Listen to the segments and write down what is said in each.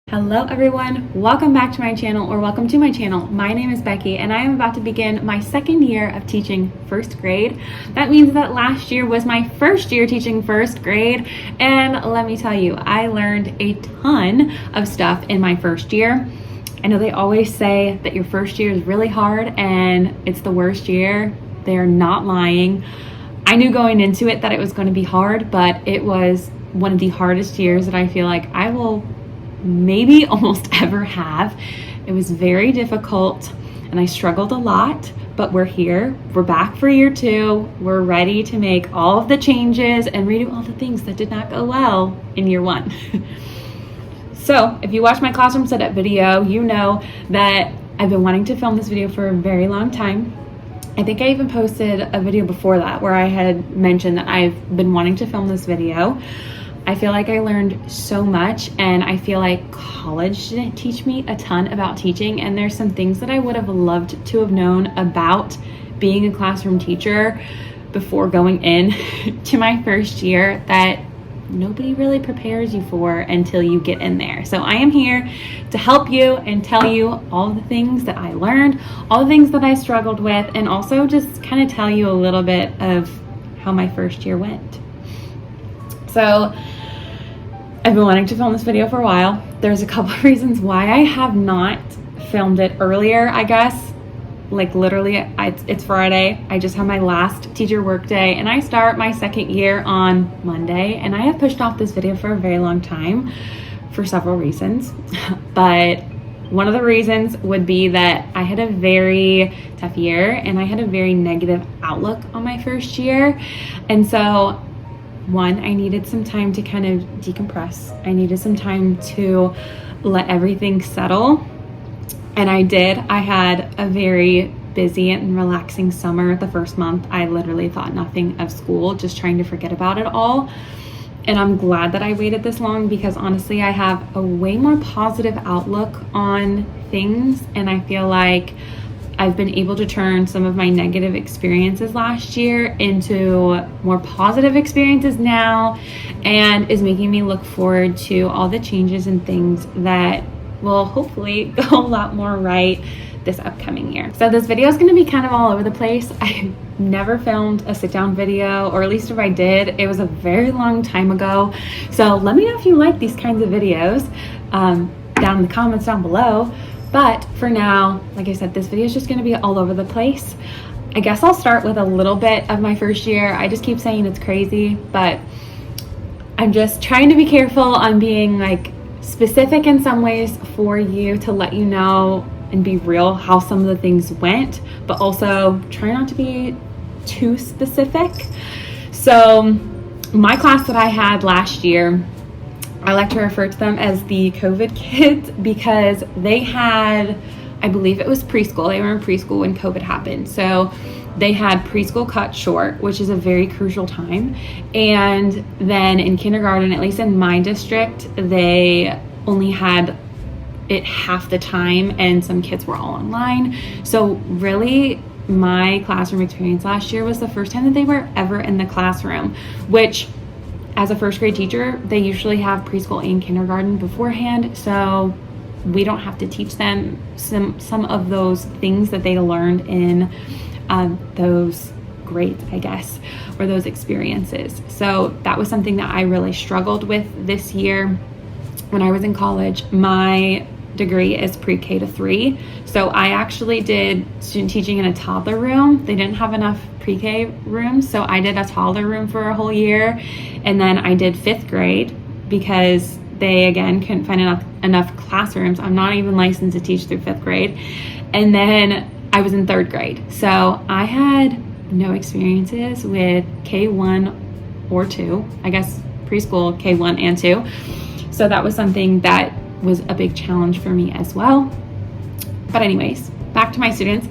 Hello everyone, welcome back to my channel, or welcome to my channel. My name is Becky and I am about to begin my second year of teaching first grade. That means that last year was my first year teaching first grade, and let me tell you, I learned a ton of stuff in my first year. I know they always say that your first year is really hard and it's the worst year. They're not lying. I knew going into it that it was going to be hard, but it was one of the hardest years that I feel like I will maybe almost ever have. It was very difficult and I struggled a lot, but we're here. We're back for year two. We're ready to make all of the changes and redo all the things that did not go well in year one. So if you watch my classroom setup video, you know that I've been wanting to film this video for a very long time. I think I even posted a video before that where I had mentioned that I've been wanting to film this video. I feel like I learned so much, and I feel like college didn't teach me a ton about teaching, and there's some things that I would have loved to have known about being a classroom teacher before going in to my first year that nobody really prepares you for until you get in there. So I am here to help you and tell you all the things that I learned, all the things that I struggled with, and also just kind of tell you a little bit of how my first year went. So I've been wanting to film this video for a while. There's a couple of reasons why I have not filmed it earlier, I guess. Like literally, it's Friday. I just had my last teacher work day and I start my second year on Monday, and I have pushed off this video for a very long time for several reasons. But one of the reasons would be that I had a very tough year and I had a very negative outlook on my first year. And so one, I needed some time to kind of decompress. I needed some time to let everything settle. And I did. I had a very busy and relaxing summer. The first month, I literally thought nothing of school, just trying to forget about it all. And I'm glad that I waited this long, because honestly, I have a way more positive outlook on things. And I feel like I've been able to turn some of my negative experiences last year into more positive experiences now, and is making me look forward to all the changes and things that will hopefully go a lot more right this upcoming year. So this video is going to be kind of all over the place. I never filmed a sit down video, or at least if I did, it was a very long time ago. So let me know if you like these kinds of videos down in the comments down below. But for now, like I said, this video is just going to be all over the place. I guess I'll start with a little bit of my first year. I just keep saying it's crazy, but I'm just trying to be careful on being like specific in some ways for you, to let you know and be real how some of the things went, but also try not to be too specific. So my class that I had last year, I like to refer to them as the COVID kids, because they had, I believe it was preschool. They were in preschool when COVID happened. So they had preschool cut short, which is a very crucial time. And then in kindergarten, at least in my district, they only had it half the time, and some kids were all online. So really, my classroom experience last year was the first time that they were ever in the classroom, which as a first grade teacher, they usually have preschool and kindergarten beforehand, so we don't have to teach them some of those things that they learned in those grades, I guess, or those experiences. So that was something that I really struggled with this year. When I was in college, my degree is pre-K to 3. So I actually did student teaching in a toddler room. They didn't have enough pre-K rooms, so I did a toddler room for a whole year. And then I did 5th grade because they, again, couldn't find enough classrooms. I'm not even licensed to teach through 5th grade. And then I was in 3rd grade. So I had no experiences with K1 or 2. I guess preschool K1 and 2. So that was something that was a big challenge for me as well. But anyways, back to my students.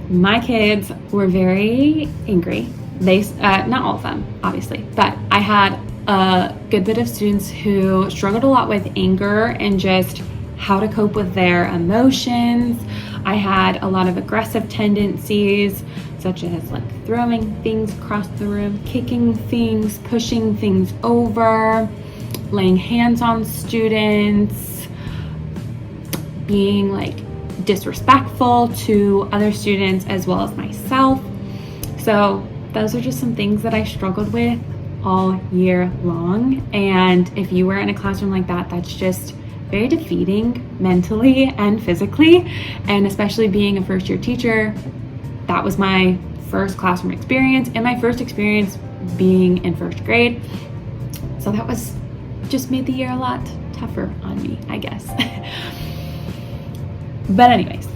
My kids were very angry. They, not all of them, obviously, but I had a good bit of students who struggled a lot with anger and just how to cope with their emotions. I had a lot of aggressive tendencies, such as like throwing things across the room, kicking things, pushing things over. laying hands on students, being like disrespectful to other students as well as myself. So those are just some things that I struggled with all year long. And if you were in a classroom like that, that's just very defeating mentally and physically. And especially being a first year teacher, that was my first classroom experience and my first experience being in first grade. So that was just made the year a lot tougher on me, I guess. But anyways,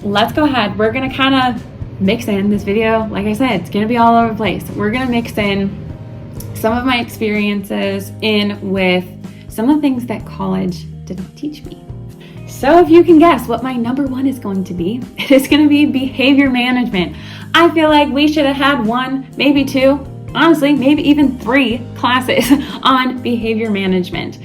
let's go ahead. We're gonna kind of mix in this video. Like I said, it's gonna be all over the place. We're gonna mix in some of my experiences in with some of the things that college did not teach me. So if you can guess what my number one is going to be, it is going to be behavior management. I feel like we should have had one, maybe two, honestly, maybe even 3 classes on behavior management.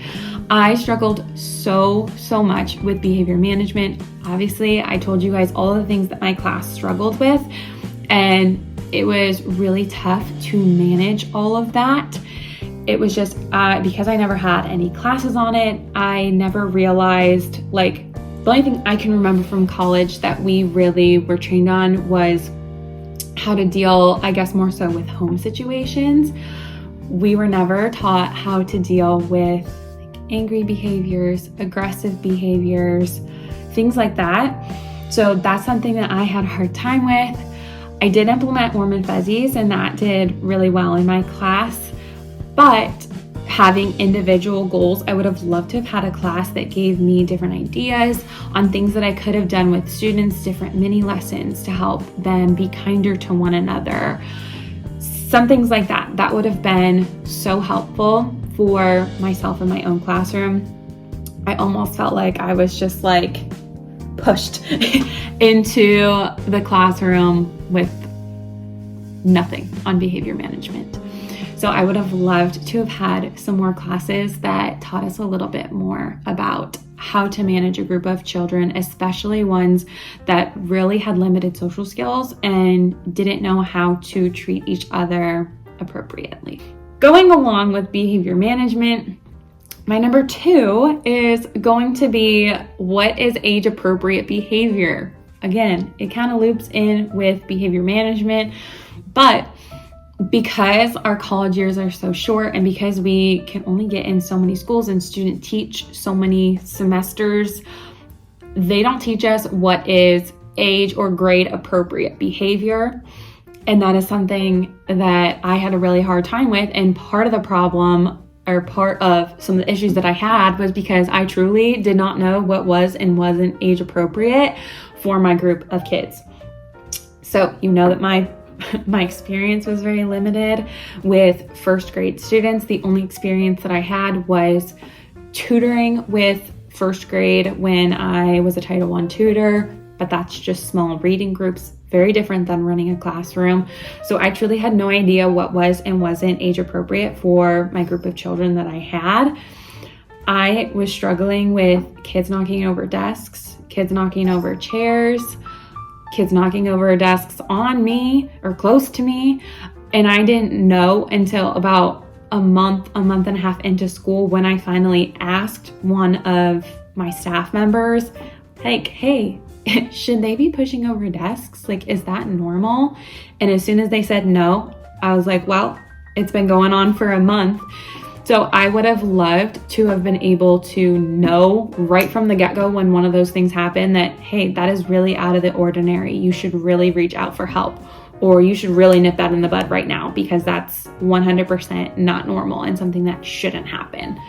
I struggled so much with behavior management. Obviously, I told you guys all the things that my class struggled with, and it was really tough to manage all of that. It was just because I never had any classes on it, I never realized, like, the only thing I can remember from college that we really were trained on was how to deal, I guess, more so with home situations. We were never taught how to deal with like angry behaviors, aggressive behaviors, things like that. So that's something that I had a hard time with. I did implement warm and fuzzies, and that did really well in my class. But having individual goals, I would have loved to have had a class that gave me different ideas on things that I could have done with students, different mini lessons to help them be kinder to one another. Some things like that. That would have been so helpful for myself in my own classroom. I almost felt like I was just like pushed into the classroom with nothing on behavior management. So I would have loved to have had some more classes that taught us a little bit more about how to manage a group of children, especially ones that really had limited social skills and didn't know how to treat each other appropriately. Going along with behavior management, my number 2 is going to be what is age-appropriate behavior. Again, it kind of loops in with behavior management, but because our college years are so short and because we can only get in so many schools and student teach so many semesters, they don't teach us what is age or grade appropriate behavior. And that is something that I had a really hard time with. And part of the problem, or part of some of the issues that I had, was because I truly did not know what was and wasn't age appropriate for my group of kids. So you know that my experience was very limited with first grade students. The only experience that I had was tutoring with first grade when I was a Title I tutor, but that's just small reading groups, very different than running a classroom. So I truly had no idea what was and wasn't age appropriate for my group of children that I had. I was struggling with kids knocking over desks, kids knocking over chairs, kids knocking over desks on me or close to me. And I didn't know until about a month and a half into school when I finally asked one of my staff members, like, hey, should they be pushing over desks? Like, is that normal? And as soon as they said no, I was like, well, it's been going on for a month. So I would have loved to have been able to know right from the get-go when one of those things happened that, hey, that is really out of the ordinary. You should really reach out for help, or you should really nip that in the bud right now because that's 100% not normal and something that shouldn't happen.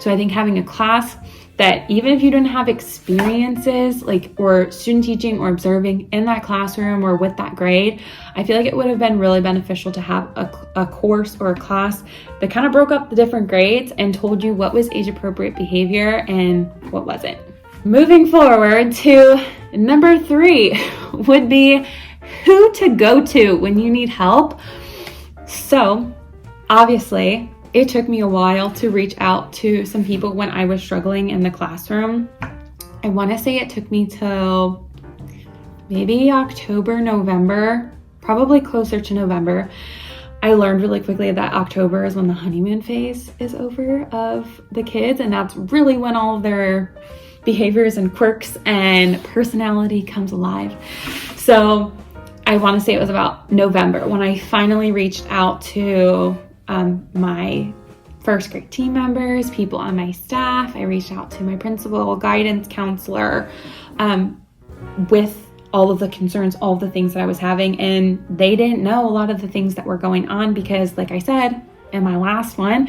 So I think having a class that even if you didn't have experiences like or student teaching or observing in that classroom or with that grade, I feel like it would have been really beneficial to have a course or a class that kind of broke up the different grades and told you what was age appropriate behavior and what wasn't. Moving forward to number 3 would be who to go to when you need help. So obviously, it took me a while to reach out to some people when I was struggling in the classroom. I want to say it took me till maybe October, November, probably closer to November. I learned really quickly that October is when the honeymoon phase is over of the kids, and that's really when all of their behaviors and quirks and personality comes alive. So I want to say it was about November when I finally reached out to my first grade team members, people on my staff. I reached out to my principal, guidance counselor, with all of the concerns, all of the things that I was having, and they didn't know a lot of the things that were going on because, like I said in my last one,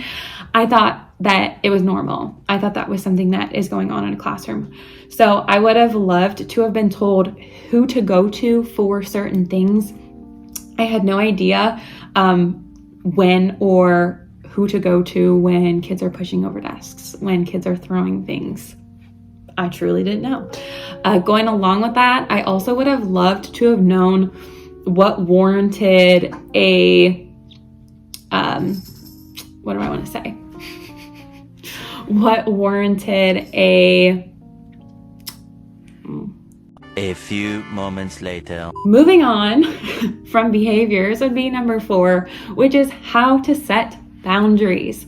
I thought that it was normal. I thought that was something that is going on in a classroom. So I would have loved to have been told who to go to for certain things. I had no idea when or who to go to when kids are pushing over desks, when kids are throwing things. I truly didn't know. Going along with that, I also would have loved to have known what warranted a, what do I want to say? What warranted a few moments later. Moving on from behaviors would be number 4, which is how to set boundaries.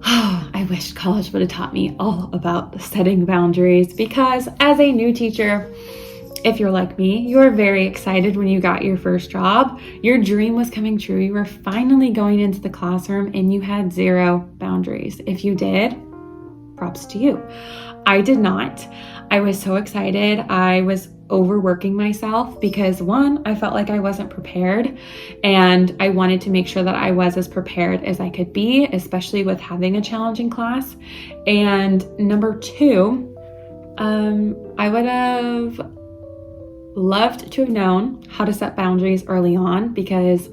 I wish college would have taught me all about setting boundaries, because as a new teacher, if you're like me, you were very excited when you got your first job. Your dream was coming true. You were finally going into the classroom and you had 0 boundaries. If you did, props to you. I did not. I was so excited. I was overworking myself because 1, I felt like I wasn't prepared, and I wanted to make sure that I was as prepared as I could be, especially with having a challenging class. And number 2, I would have loved to have known how to set boundaries early on, because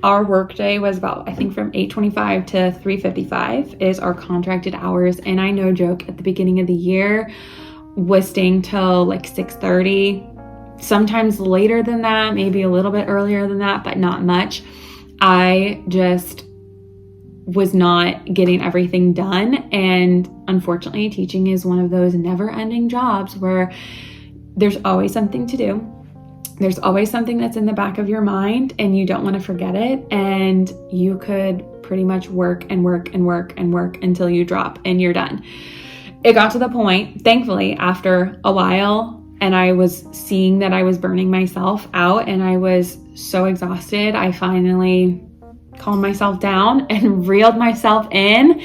our workday was about, I think, from 8:25 to 3:55 is our contracted hours. And I, no joke, at the beginning of the year was staying till like 6:30, sometimes later than that, maybe a little bit earlier than that, but not much. I just was not getting everything done. And unfortunately, teaching is one of those never-ending jobs where there's always something to do. There's always something that's in the back of your mind and you don't want to forget it. And you could pretty much work and work and work and work until you drop and you're done. It got to the point, thankfully, after a while, and I was seeing that I was burning myself out and I was so exhausted, I finally calmed myself down and reeled myself in.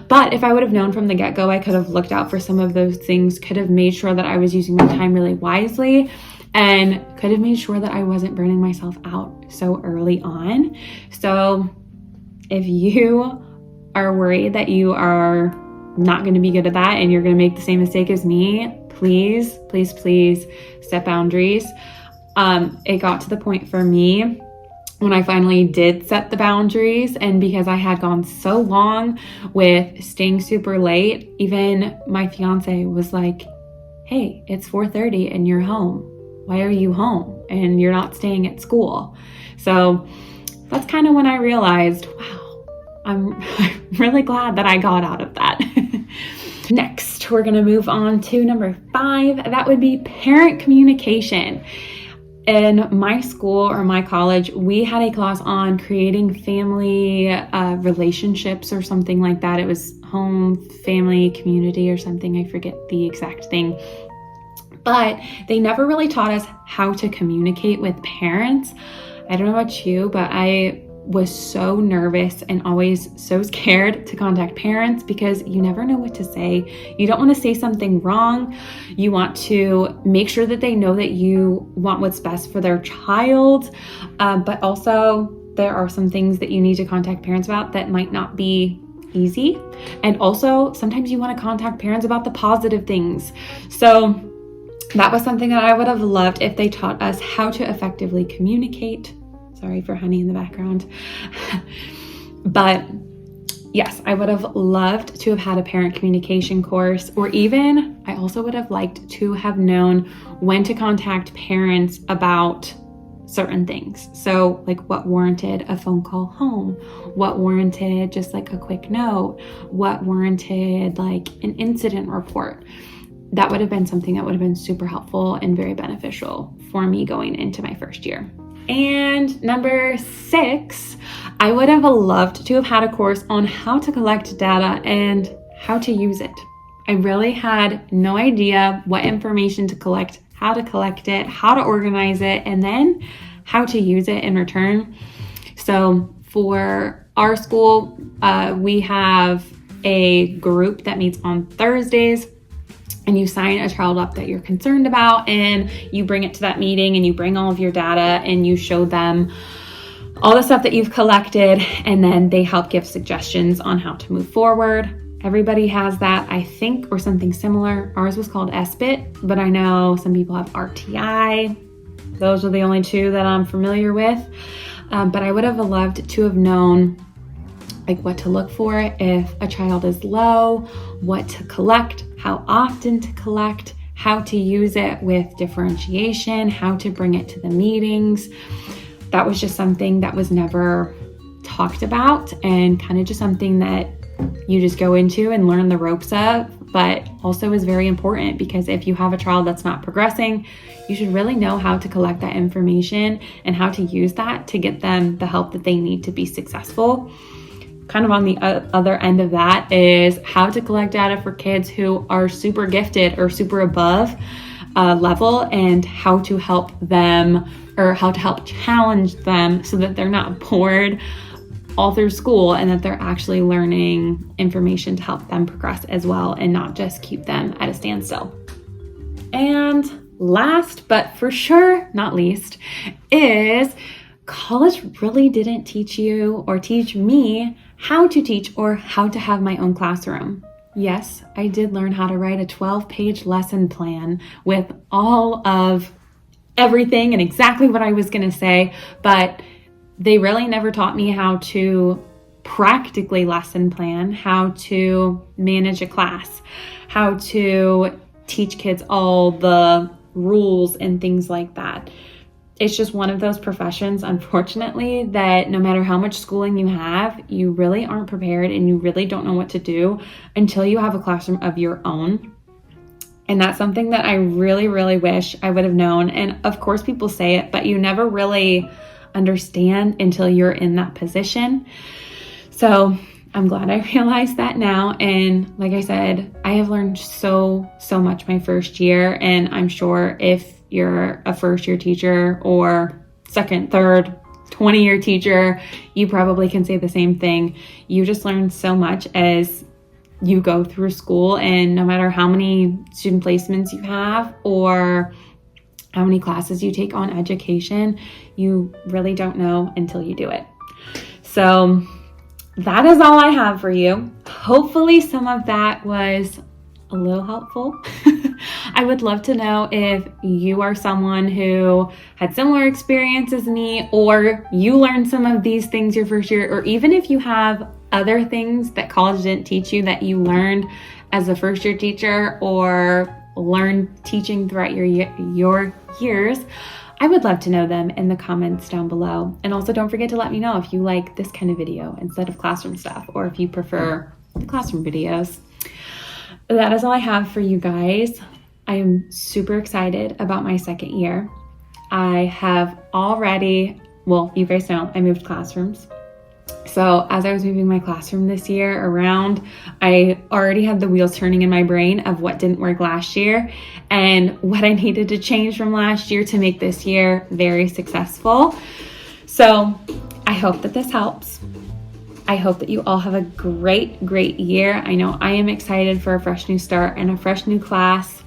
But if I would have known from the get-go, I could have looked out for some of those things, could have made sure that I was using my time really wisely, and could have made sure that I wasn't burning myself out so early on. So if you are worried that you are not going to be good at that and you're going to make the same mistake as me, please, please, please set boundaries. It got to the point for me when I finally did set the boundaries, and because I had gone so long with staying super late, even my fiance was like, hey, it's 4:30 and you're home. Why are you home and you're not staying at school? So that's kind of when I realized, wow, I'm really glad that I got out of that. Next, we're going to move on to number 5. That would be parent communication. In my school or my college, we had a class on creating family relationships or something like that. It was home, family, community or something. I forget the exact thing. But they never really taught us how to communicate with parents. I don't know about you, but I was so nervous and always so scared to contact parents because you never know what to say. You don't want to say something wrong. You want to make sure that they know that you want what's best for their child. But also there are some things that you need to contact parents about that might not be easy. And also sometimes you want to contact parents about the positive things. So that was something that I would have loved if they taught us how to effectively communicate. Sorry for honey in the background. But yes, I would have loved to have had a parent communication course, or even I also would have liked to have known when to contact parents about certain things. So like what warranted a phone call home, what warranted just like a quick note, what warranted like an incident report. That would have been something that would have been super helpful and very beneficial for me going into my first year. And number 6, I would have loved to have had a course on how to collect data and how to use it. I really had no idea what information to collect, how to collect it, how to organize it, and then how to use it in return. So for our school, we have a group that meets on Thursdays, and you sign a child up that you're concerned about, and you bring it to that meeting, and you bring all of your data, and you show them all the stuff that you've collected, and then they help give suggestions on how to move forward. Everybody has that, I think, or something similar. Ours was called SBIT, but I know some people have RTI. Those are the only 2 that I'm familiar with. But I would have loved to have known like what to look for if a child is low, what to collect, how often to collect, how to use it with differentiation, how to bring it to the meetings. That was just something that was never talked about, and kind of just something that you just go into and learn the ropes of, but also is very important, because if you have a child that's not progressing, you should really know how to collect that information and how to use that to get them the help that they need to be successful. Kind of on the other end of that is how to collect data for kids who are super gifted or super above level, and how to help them, or how to help challenge them so that they're not bored all through school, and that they're actually learning information to help them progress as well, and not just keep them at a standstill. And last, but for sure not least, is college really didn't teach you or teach me how to teach or how to have my own classroom. Yes, I did learn how to write a 12-page lesson plan with all of everything and exactly what I was going to say, but they really never taught me how to practically lesson plan, how to manage a class, how to teach kids all the rules and things like that. It's just one of those professions, unfortunately, that no matter how much schooling you have, you really aren't prepared, and you really don't know what to do until you have a classroom of your own. And that's something that I really, really wish I would have known. And of course, people say it, but you never really understand until you're in that position. So I'm glad I realized that now. And like I said, I have learned so much my first year. And I'm sure if you're a first-year teacher or second, third, 20-year teacher, you probably can say the same thing. You just learn so much as you go through school, and no matter how many student placements you have or how many classes you take on education, you really don't know until you do it. So that is all I have for you. Hopefully some of that was a little helpful. I would love to know if you are someone who had similar experience as me, or you learned some of these things your first year, or even if you have other things that college didn't teach you that you learned as a first year teacher or learned teaching throughout your years. I would love to know them in the comments down below. And also don't forget to let me know if you like this kind of video instead of classroom stuff, or if you prefer the classroom videos. That is all I have for you guys. I am super excited about my second year. I have already, well, you guys know I moved classrooms. So as I was moving my classroom this year around, I already had the wheels turning in my brain of what didn't work last year and what I needed to change from last year to make this year very successful. So I hope that this helps. I hope that you all have a great year. I know I am excited for a fresh new start and a fresh new class.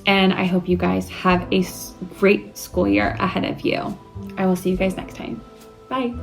And I hope you guys have a great school year ahead of you. I will see you guys next time. Bye.